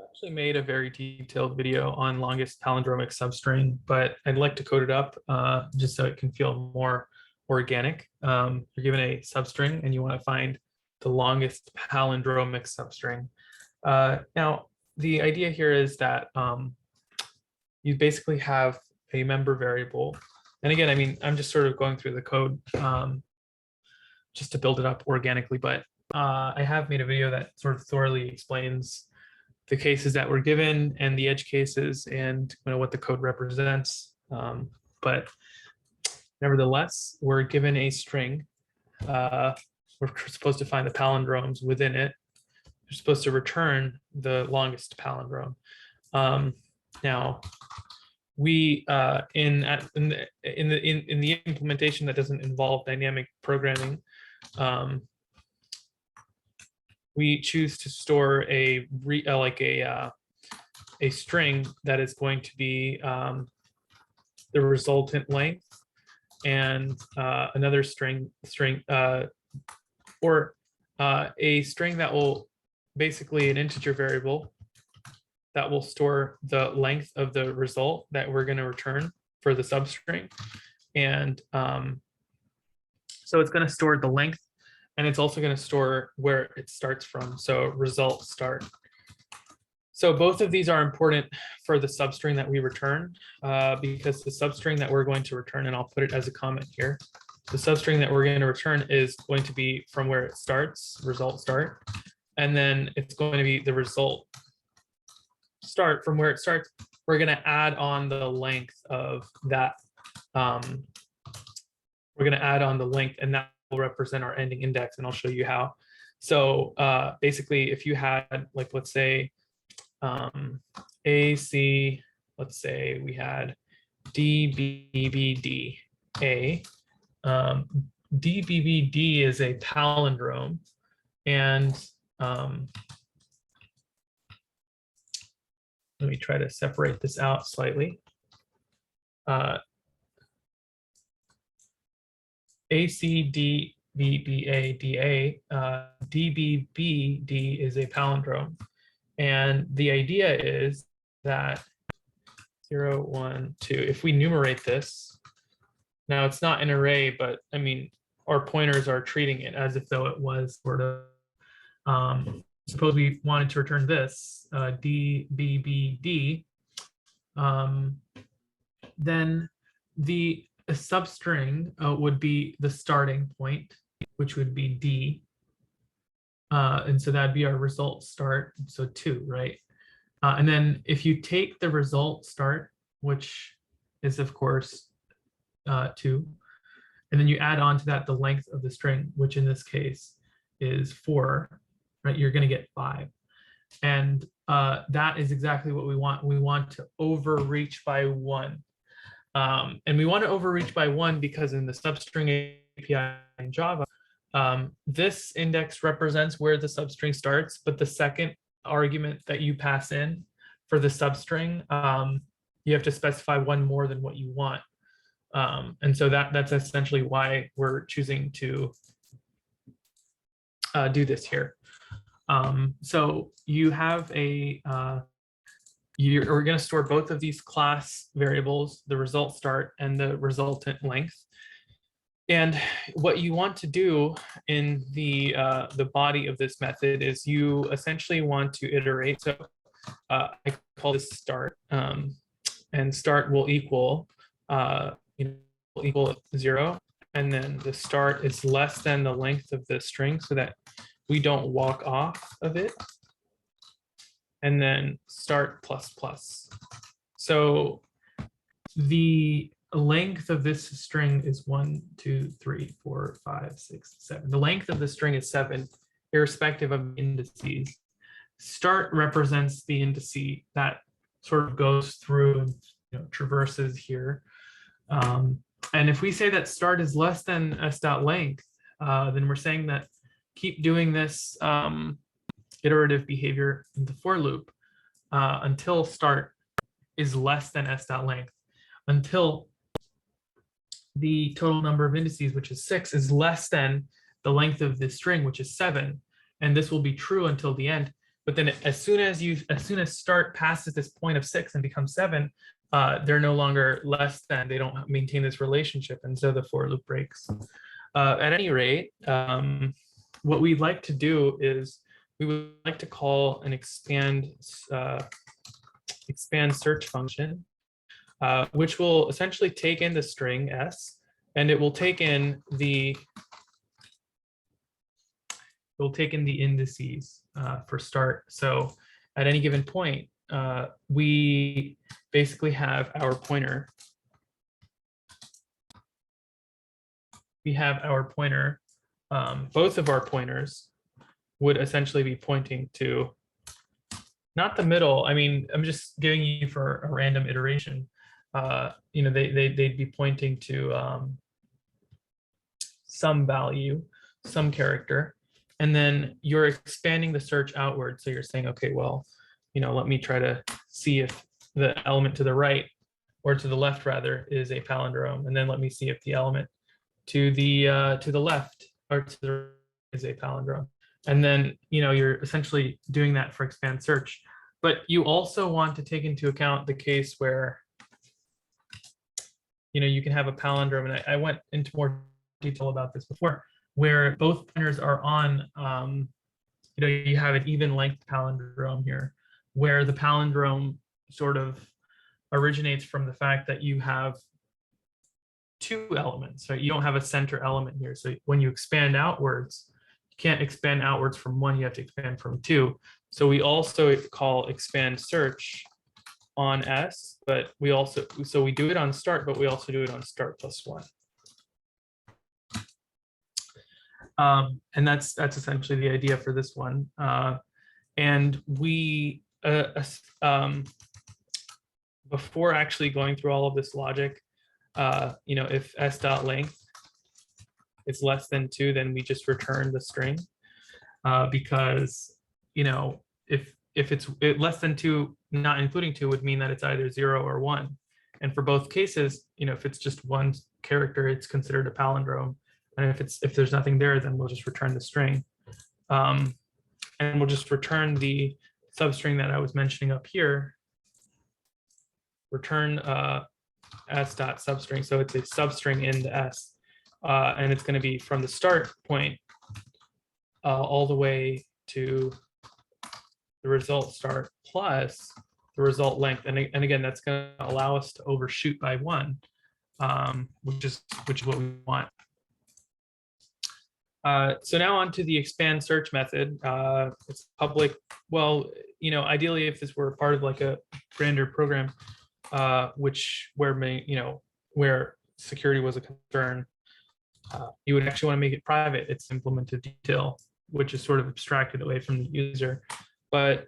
Actually made a very detailed video on longest palindromic substring, but I'd like to code it up just so it can feel more organic. You're given a substring and you want to find the longest palindromic substring. Now, the idea here is that you basically have a member variable. And again, I mean, I'm just sort of going through the code just to build it up organically, but I have made a video that sort of thoroughly explains the cases that were given and the edge cases and what the code represents. But nevertheless, we're given a string. We're supposed to find the palindromes within it. We're supposed to return the longest palindrome. Now, we in the implementation that doesn't involve dynamic programming, we choose to store a string that is going to be the resultant length, and another string or a string that will basically an integer variable that will store the length of the result that we're going to return for the substring. And so it's going to store the length, and it's also going to store where it starts from. So result start. So both of these are important for the substring that we return because the substring that we're going to return, and I'll put it as a comment here, the substring that we're going to return is going to be from where it starts, result start, and then it's going to be the result start from where it starts. We're going to add on the length of that. We're going to add on the length, and that will represent our ending index, and I'll show you how. So basically, if you had, like, let's say AC, let's say we had DBBD A. DBBD is a palindrome, and let me try to separate this out slightly. ACDBBADA, DBBD is a palindrome. And the idea is that 0, 1, 2, if we numerate this, now it's not an array, but I mean, our pointers are treating it as if though it was sort of, suppose we wanted to return this, DBBD, then the substring would be the starting point, which would be D. And so that'd be our result start, so 2, right? And then if you take the result start, which is of course 2, and then you add on to that the length of the string, which in this case is 4, right? You're going to get 5. And that is exactly what we want. We want to overreach by 1. And we want to overreach by 1 because in the substring API in Java, this index represents where the substring starts, but the second argument that you pass in for the substring, you have to specify 1 more than what you want. And so that's essentially why we're choosing to do this here. So you have a, we're going to store both of these class variables, the result start and the resultant length. And what you want to do in the body of this method is you essentially want to iterate. So I call this start, and start will equal 0, and then the start is less than the length of the string so that we don't walk off of it, and then start plus plus. So the length of this string is 1, 2, 3, 4, 5, 6, 7. The length of the string is 7, irrespective of indices. Start represents the indice that sort of goes through and traverses here. And if we say that start is less than s.length, then we're saying that keep doing this iterative behavior in the for loop until start is less than s.length, until the total number of indices, which is 6, is less than the length of this string, which is 7. And this will be true until the end. But then as soon as start passes this point of 6 and becomes 7, they're no longer less than, they don't maintain this relationship, and so the for loop breaks. At any rate, what we'd like to do is we would like to call an expand search function, which will essentially take in the string s, and it will take in the indices for start. So at any given point, we basically have our pointer. We have our pointer. Both of our pointers would essentially be pointing to not the middle. I mean, I'm just giving you for a random iteration. They'd be pointing to some value, some character, and then you're expanding the search outward. So you're saying, okay, well, let me try to see if the element to the right, or to the left rather, is a palindrome, and then let me see if the element to the left or to the right is a palindrome. And then you're essentially doing that for expand search. But you also want to take into account the case where you can have a palindrome, and I went into more detail about this before, where both pointers are on, you have an even length palindrome here, where the palindrome sort of originates from the fact that you have two elements. So you don't have a center element here. So when you expand outwards, you can't expand outwards from one, you have to expand from two. So we also call expand search on S, but we also, so we do it on start, but we also do it on start plus one. And that's essentially the idea for this one. And we, before actually going through all of this logic, if s dot length is less than 2, then we just return the string, because if it's less than 2, not including 2, would mean that it's either 0 or 1. And for both cases, if it's just one character, it's considered a palindrome. And if there's nothing there, then we'll just return the string. And we'll just return the substring that I was mentioning up here. Return s dot substring. So it's a substring in the s, and it's going to be from the start point all the way to the result start plus the result length. And again, that's going to allow us to overshoot by 1, which is what we want. So now on to the expand search method. It's public. Well, ideally, if this were part of like a grander program, where security was a concern, you would actually want to make it private. It's implemented detail, which is sort of abstracted away from the user. But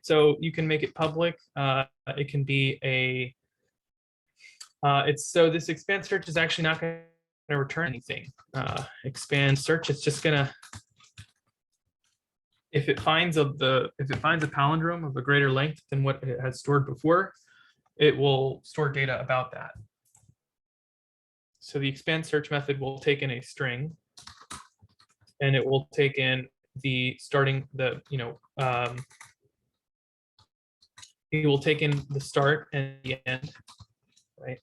so you can make it public. It can be a. So this expand search is actually not going to return anything. Expand search, it's just gonna, if it finds a palindrome of a greater length than what it has stored before, it will store data about that. So the expand search method will take in a string, and it will take in the starting, it will take in the start and the end, right?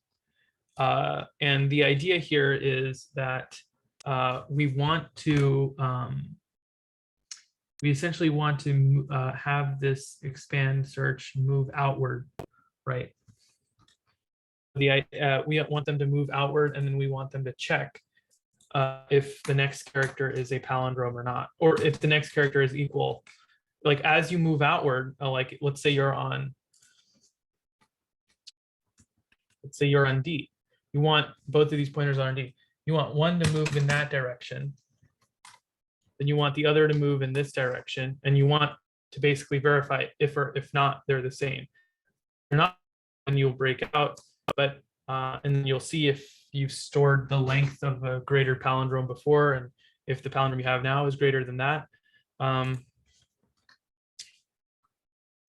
And the idea here is that we essentially want to have this expand search move outward, right? We want them to move outward, and then we want them to check if the next character is a palindrome or not, or if the next character is equal. Like as you move outward, like let's say you're on D. You want both of these pointers on D. You want one to move in that direction. Then you want the other to move in this direction. And you want to basically verify if not, they're the same. If they're not, then you'll break out. But and then you'll see if you've stored the length of a greater palindrome before, and if the palindrome you have now is greater than that.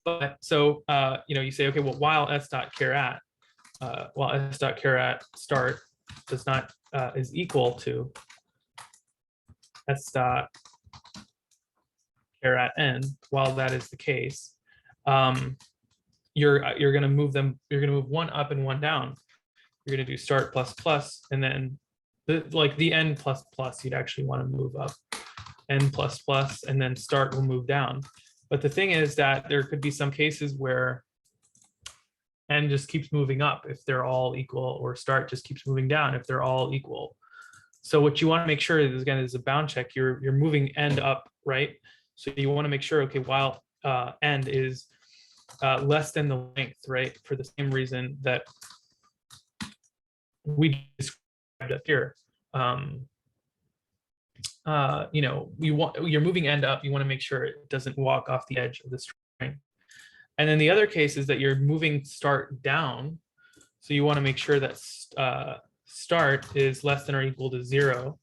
But so you say, okay, well, while s.char@, while s.char@ start does not is equal to s. care at n, while that is the case, you're going to move them. You're going to move one up and one down. You're going to do start plus plus, and then the n plus plus, you'd actually want to move up n plus plus, and then start will move down. But the thing is that there could be some cases where n just keeps moving up if they're all equal, or start just keeps moving down if they're all equal. So what you want to make sure is, again, is a bound check. You're moving end up, right? So you want to make sure, okay, while end is less than the length, right? For the same reason that we described up here. You're moving end up. You want to make sure it doesn't walk off the edge of the string. And then the other case is that you're moving start down. So you want to make sure that start is less than or equal to 0.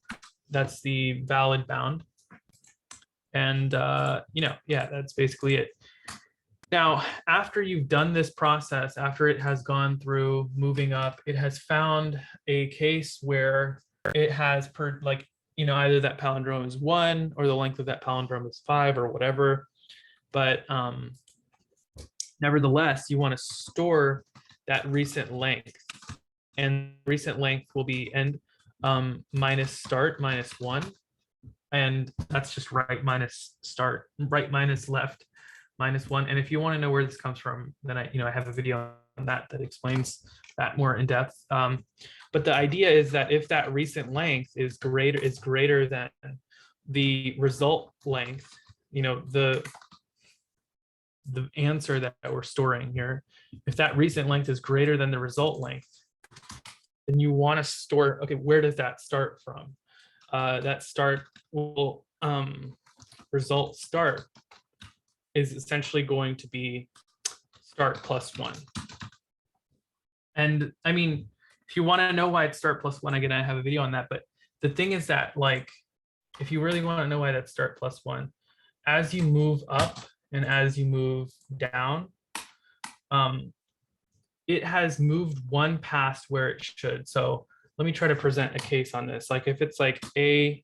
That's the valid bound. And, that's basically it. Now, after you've done this process, after it has gone through moving up, it has found a case where it has either that palindrome is 1 or the length of that palindrome is 5 or whatever. But nevertheless, you want to store that recent length. And recent length will be end minus start minus 1. And that's just right minus start, right minus left minus 1. And if you want to know where this comes from, then I have a video on that explains that more in depth. But the idea is that if that recent length is greater than the result length, the answer that we're storing here, if that recent length is greater than the result length, then you want to store, okay, where does that start from? That start will result start is essentially going to be start plus 1. And I mean, if you want to know why it's start plus 1, again, I have a video on that. But the thing is that, if you really want to know why that's start plus 1, as you move up and as you move down, it has moved one past where it should. So let me try to present a case on this. Like if it's like A,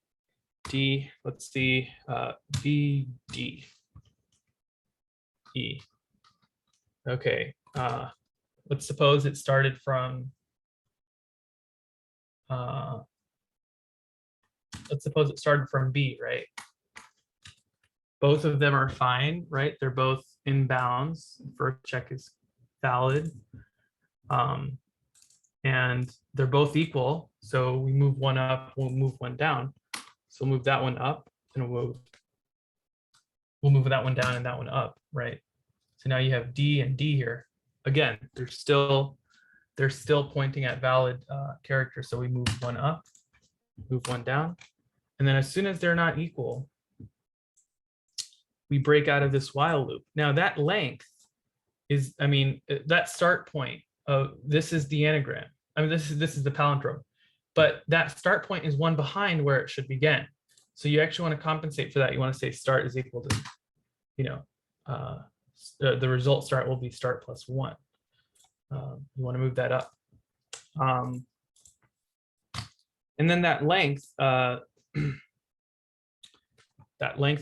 D, let's see, B, D, E. Okay, let's suppose it started from, B, right? Both of them are fine, right? They're both in bounds. First check is valid. And they're both equal. So we move one up, we'll move one down. So we'll move that one up, and we'll move that one down and that one up, right? So now you have D and D here. Again, they're still pointing at valid characters. So we move one up, move one down. And then as soon as they're not equal, we break out of this while loop. Now that length is, that start point of this is the anagram. This is the palindrome, but that start point is one behind where it should begin. So you actually want to compensate for that. You want to say start is equal to, the result start will be start plus 1. You want to move that up. And then that length,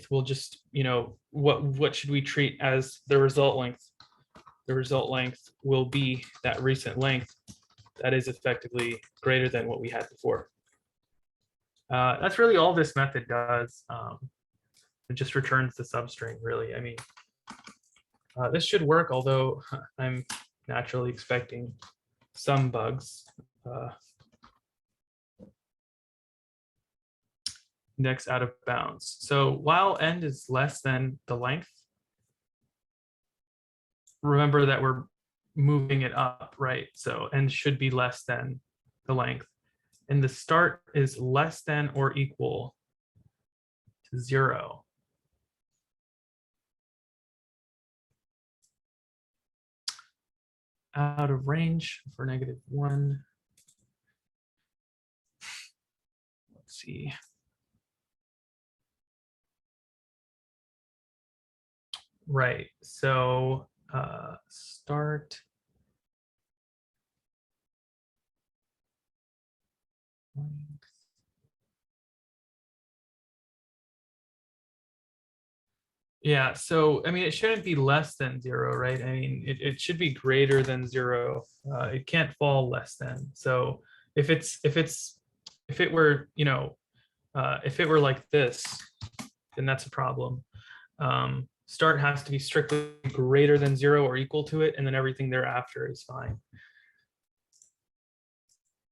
will just, what should we treat as the result length? The result length will be that recent length that is effectively greater than what we had before. That's really all this method does. It just returns the substring, really. This should work, although I'm naturally expecting some bugs. Next out of bounds. So while end is less than the length, remember that we're moving it up, right? So end should be less than the length. And the start is less than or equal to 0. Out of range for -1. Let's see. Right, so start length. Yeah, so I mean, it shouldn't be less than 0, right? I mean, it should be greater than 0. It can't fall less than. So if it were, if it were like this, then that's a problem. Start has to be strictly greater than 0 or equal to it, and then everything thereafter is fine.